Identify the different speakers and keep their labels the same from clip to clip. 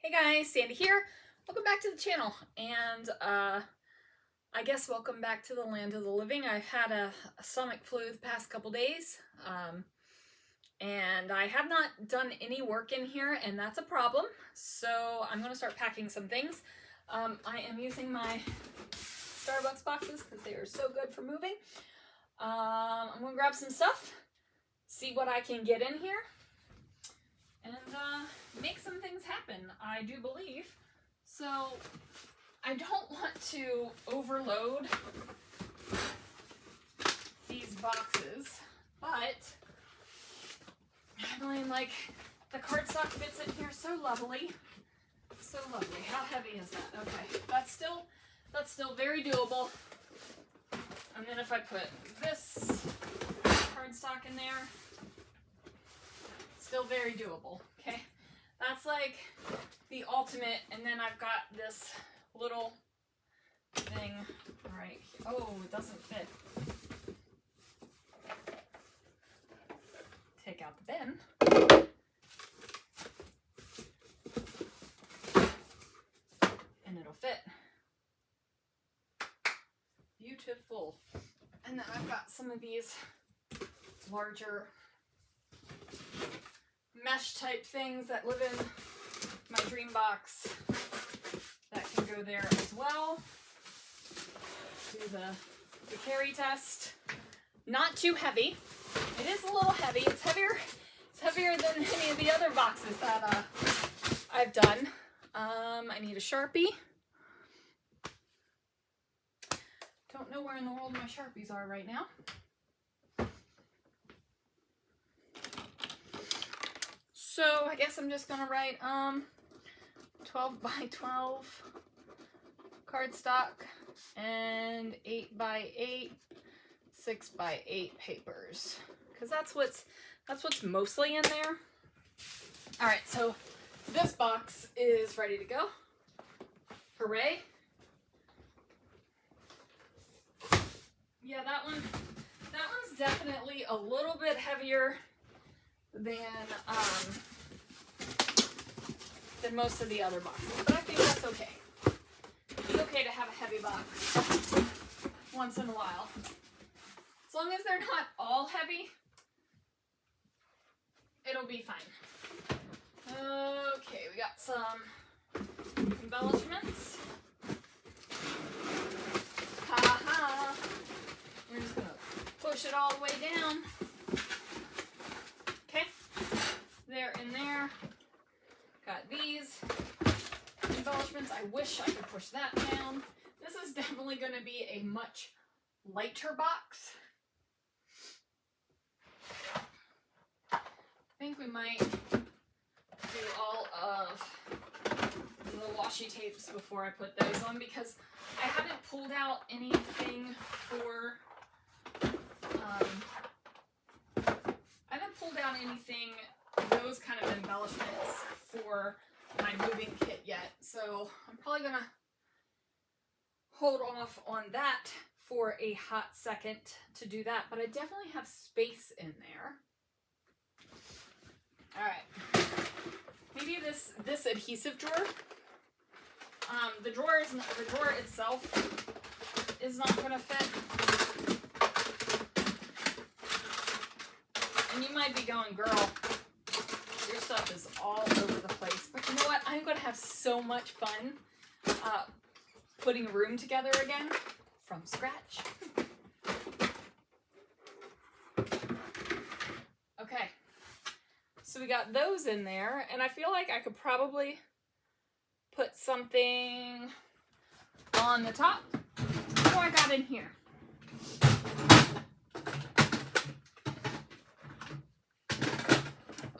Speaker 1: Hey guys, Sandy here. Welcome back to the channel, and I guess welcome back to the land of the living. I've had a stomach flu the past couple days, and I have not done any work in here, and that's a problem. So I'm going to start packing some things. I am using my Starbucks boxes because they are so good for moving. I'm going to grab some stuff, see what I can get in here, and make some things happen, I do believe. So I don't want to overload these boxes, but I mean, like, the cardstock fits in here so lovely. So lovely. How heavy is that? Okay, that's still very doable. And then if I put this cardstock in there, still very doable. Okay, that's like the ultimate. And then I've got this little thing right here. Oh, it doesn't fit. Take out the bin. And it'll fit. Beautiful. And then I've got some of these larger mesh type things that live in my dream box that can go there as well. Do the carry test. Not too heavy. It is a little heavy. It's heavier than any of the other boxes that I've done. I need a Sharpie. Don't know where in the world my Sharpies are right now. So I guess I'm just gonna write 12 by 12 cardstock and 8 by 8, 6 by 8 papers, because that's what's mostly in there. All right, so this box is ready to go. Hooray! Yeah, that one's definitely a little bit heavier than most of the other boxes, but I think that's okay. It's okay to have a heavy box once in a while. As long as they're not all heavy, it'll be fine. Okay, we got some embellishments. Ha! We're just gonna push it all the way down. Okay, they're in there. Got these embellishments. I wish I could push that down. This is definitely going to be a much lighter box. I think we might do all of the washi tapes before I put those on, because I haven't pulled out anything for those kind of embellishments for my moving kit yet, so I'm probably gonna hold off on that for a hot second to do that, but I definitely have space in there. All right, maybe this adhesive drawer. The drawer itself is not gonna fit. And you might be going, girl, your stuff is all over the place. But you know what? I'm going to have so much fun putting a room together again from scratch. Okay. So we got those in there. And I feel like I could probably put something on the top. What do I got in here?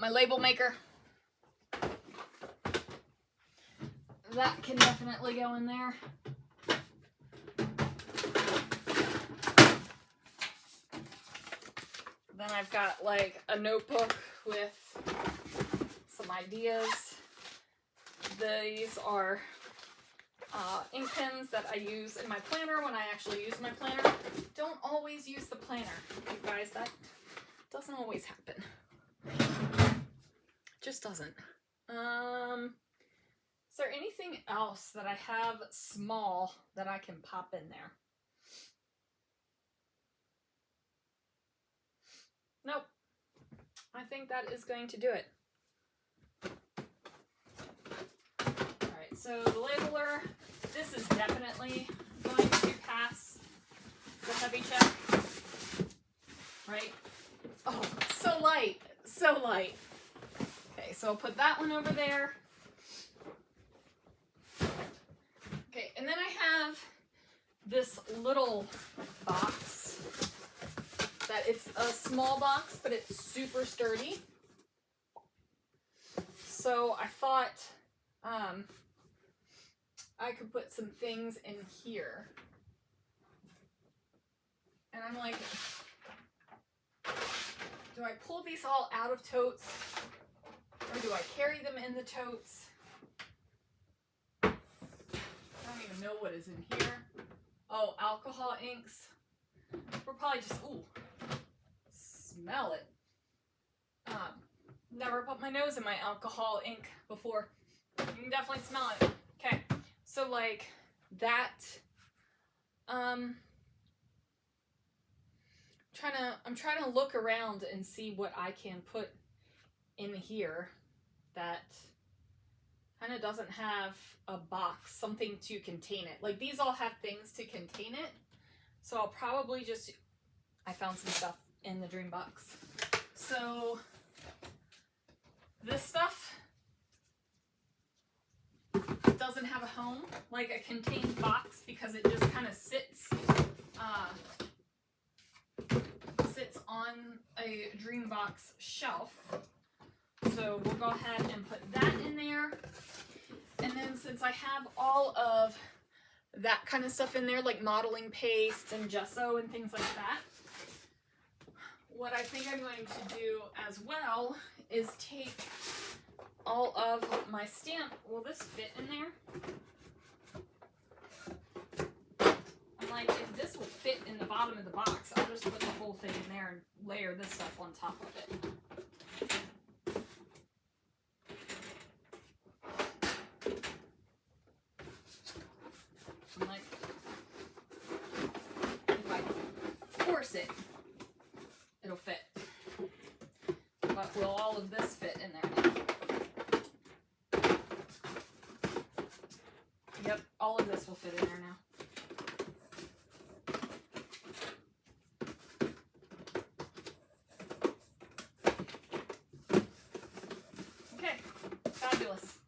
Speaker 1: My label maker. That can definitely go in there. Then I've got like a notebook with some ideas. These are ink pens that I use in my planner when I actually use my planner. Don't always use the planner, you guys. That doesn't always happen. Just doesn't. anything else that I have small that I can pop in there? Nope. I think that is going to do it. Alright, so the labeler, this is definitely going to pass the heavy check. Right? Oh, so light. So light. Okay, so I'll put that one over there. Okay, and then I have this little box that it's a small box, but it's super sturdy. So I thought I could put some things in here. And I'm like, do I pull these all out of totes? Or do I carry them in the totes? I don't even know what is in here. Oh, alcohol inks. We're probably just, ooh, smell it. Never put my nose in my alcohol ink before. You can definitely smell it. Okay, so like that. I'm trying to look around and see what I can put in here that kind of doesn't have a box, something to contain it. Like these all have things to contain it. So I'll probably just, I found some stuff in the dream box. So this stuff doesn't have a home, like a contained box, because it just kind of sits on a dream box shelf. So we'll go ahead and put that in there. And then since I have all of that kind of stuff in there, like modeling paste and gesso and things like that, what I think I'm going to do as well is take all of my stamp. Will this fit in there? I'm like, if this will fit in the bottom of the box, I'll just put the whole thing in there and layer this stuff on top of it. I'm like, if I force it, it'll fit. But will all of this fit in there now? Yep, all of this will fit in there now. Okay, fabulous.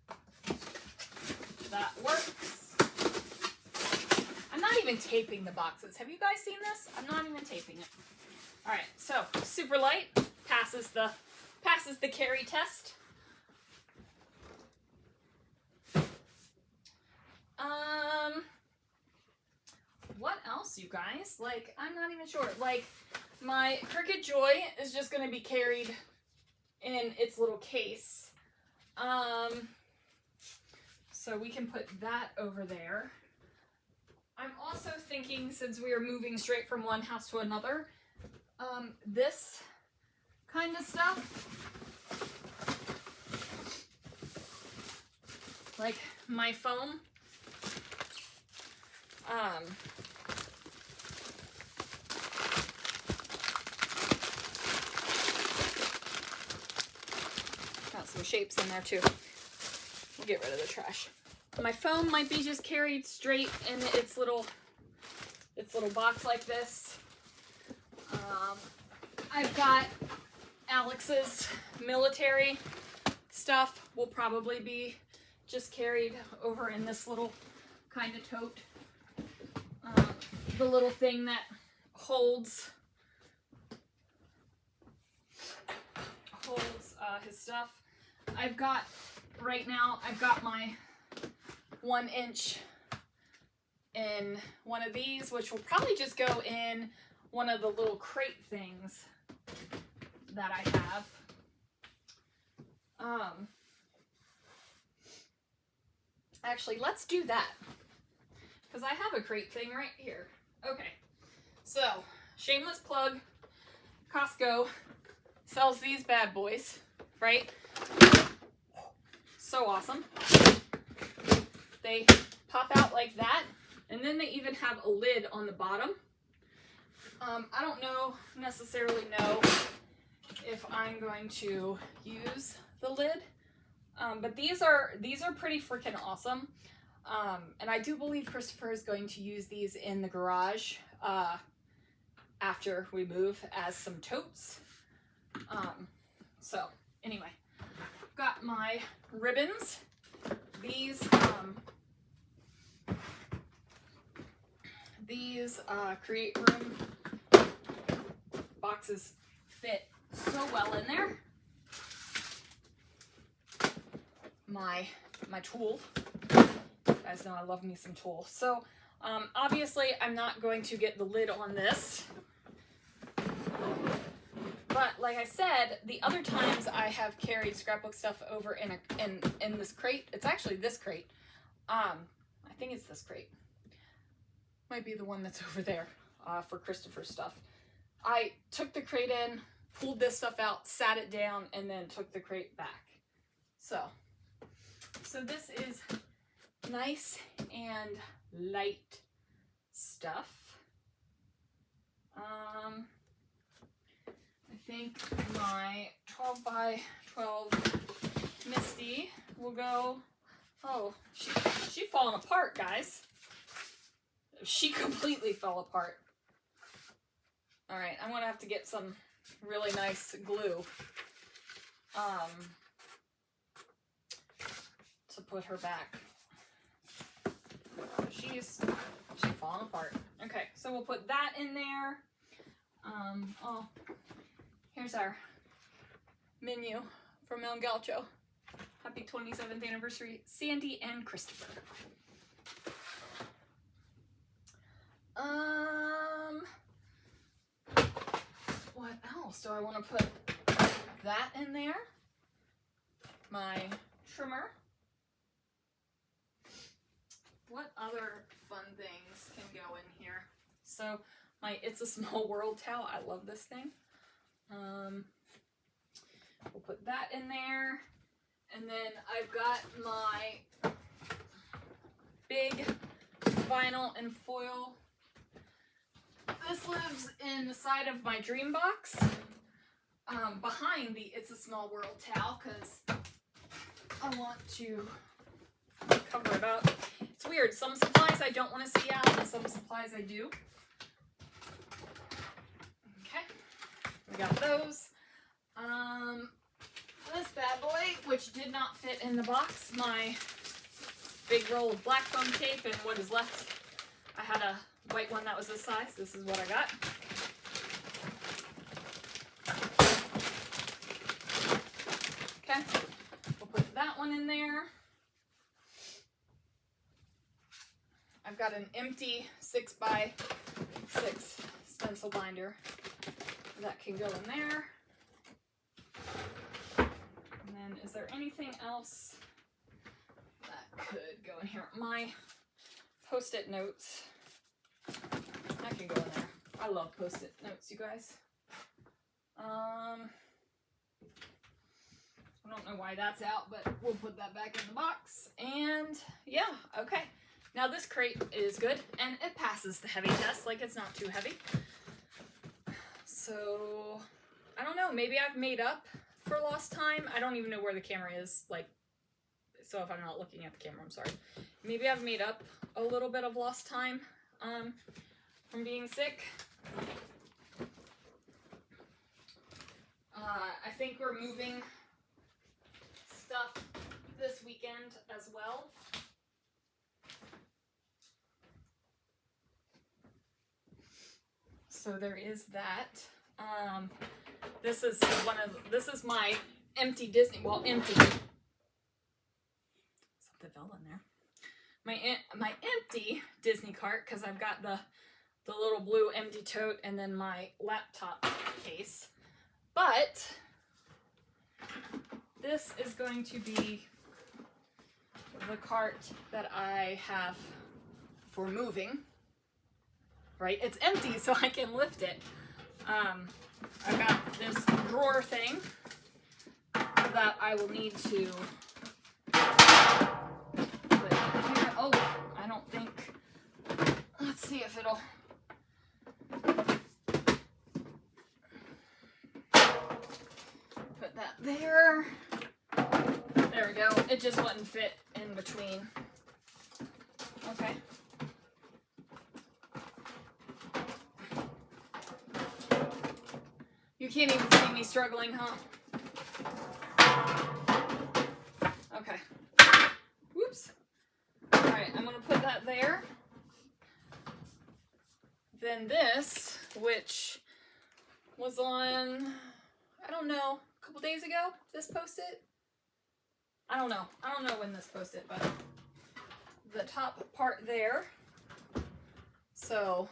Speaker 1: That works. I'm not even taping the boxes. Have you guys seen this? I'm not even taping it. All right, so super light, passes the carry test. What else, you guys? Like, I'm not even sure. Like, my Cricut Joy is just going to be carried in its little case. So we can put that over there. I'm also thinking, since we are moving straight from one house to another, this kind of stuff, like my foam, got some shapes in there too. We'll get rid of the trash. My foam might be just carried straight in its little box like this. I've got Alex's military stuff will probably be just carried over in this little kind of tote. The little thing that holds his stuff. Right now I've got my 1 inch in one of these, which will probably just go in one of the little crate things that I have. Actually, let's do that, because I have a crate thing right here. Okay, so shameless plug, Costco sells these bad boys, right? So awesome. They pop out like that, and then they even have a lid on the bottom. I don't necessarily know if I'm going to use the lid, but these are pretty freaking awesome. And I do believe Christopher is going to use these in the garage after we move as some totes. So anyway, got my ribbons. These Create Room boxes fit so well in there. My tool. You guys know I love me some tulle. So obviously I'm not going to get the lid on this. But like I said, the other times I have carried scrapbook stuff over in this crate. It's actually this crate. I think it's this crate. Might be the one that's over there for Christopher's stuff. I took the crate in, pulled this stuff out, sat it down, and then took the crate back. So this is nice and light stuff. I think my 12 by 12 Misty will go. Oh, she falling apart, guys. She completely fell apart. All right, I'm gonna have to get some really nice glue to put her back. She's falling apart. Okay, so we'll put that in there. Oh, here's our menu from El Gaucho. Happy 27th anniversary, Sandy and Christopher. What else do I want to put? That in there. My trimmer. What other fun things can go in here? So my It's a Small World towel. I love this thing. We'll put that in there. And then I've got my big vinyl and foil. This lives in the side of my dream box, behind the It's a Small World towel, because I want to cover it up. It's weird. Some supplies I don't want to see out, and some supplies I do. Okay, we got those. This bad boy, which did not fit in the box, my big roll of black foam tape, and what is left. I had a white one that was this size. This is what I got. Okay, we'll put that one in there. I've got an empty 6x6 stencil binder that can go in there. And then is there anything else that could go in here? My Post-it notes. That can go in there. I love Post-it notes, you guys. I don't know why that's out, but we'll put that back in the box. And yeah, okay. Now this crate is good, and it passes the heavy test. Like, it's not too heavy. So, I don't know. Maybe I've made up for lost time. I don't even know where the camera is. Like, so if I'm not looking at the camera, I'm sorry. Maybe I've made up a little bit of lost time from being sick. I think we're moving stuff this weekend as well. So there is that. This is my empty Disney, well, empty. Something fell in there. My empty Disney cart, because I've got the little blue empty tote and then my laptop case. But this is going to be the cart that I have for moving. Right? It's empty, so I can lift it. I've got this drawer thing that I will need to put in here. see if it'll... Put that there. There we go. It just wouldn't fit in between. Okay. You can't even see me struggling, huh? Okay. Whoops. Alright, I'm going to put that there. Then this, which was on, I don't know, a couple days ago, this posted. I don't know when this posted, but the top part there. So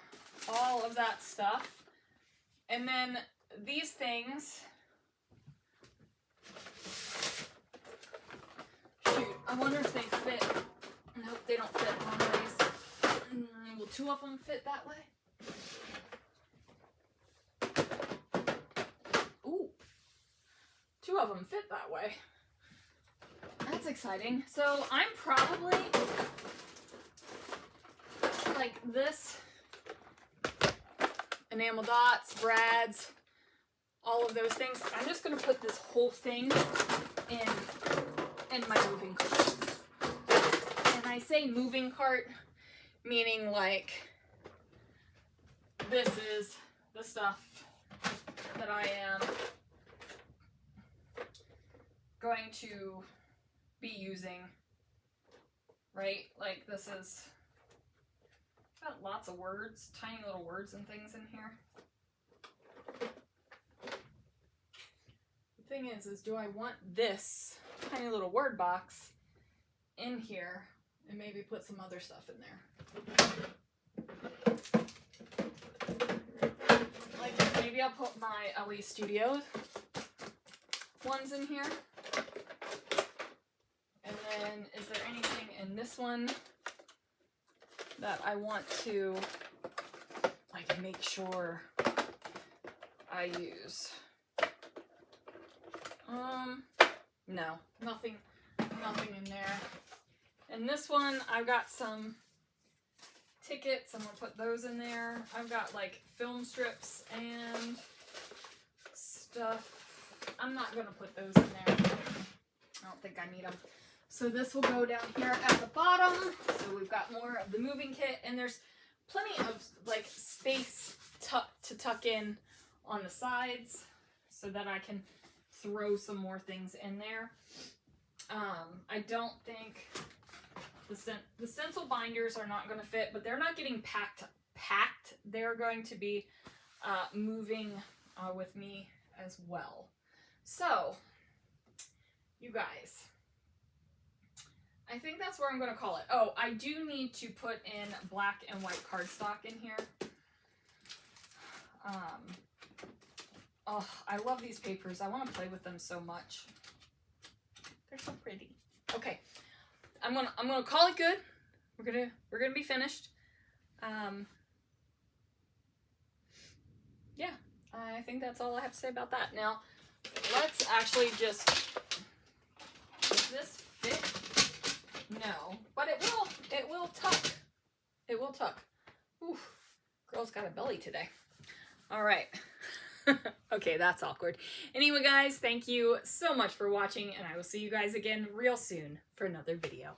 Speaker 1: all of that stuff. And then these things. Shoot, I wonder if they fit. Nope, they don't fit one ways. Will two of them fit that way? Ooh, two of them fit that way. That's exciting. So I'm probably like this, enamel dots, brads, all of those things. I'm just going to put this whole thing in my moving cart. And I say moving cart, meaning like this is the stuff that I am going to be using, right? Like this is got lots of words, tiny little words and things in here. The thing is do I want this tiny little word box in here and maybe put some other stuff in there? Like maybe I'll put my LE Studio ones in here. And then is there anything in this one that I want to like make sure I use? No, nothing in there. And this one, I've got some tickets. I'm gonna put those in there. I've got like film strips and stuff. I'm not gonna put those in there. I don't think I need them. So this will go down here at the bottom. So we've got more of the moving kit, and there's plenty of like space to tuck in on the sides so that I can throw some more things in there. I don't think the stencil binders are not going to fit, but they're not getting packed. They're going to be moving with me as well. So, you guys, I think that's where I'm going to call it. Oh, I do need to put in black and white cardstock in here. Oh, I love these papers. I want to play with them so much. They're so pretty. Okay, I'm gonna call it good. We're gonna be finished. Yeah, I think that's all I have to say about that. Now, let's actually just. Does this fit? No, but it will tuck. It will tuck. Oof, girl's got a belly today. All right. Okay, that's awkward. Anyway, guys, thank you so much for watching, and I will see you guys again real soon for another video.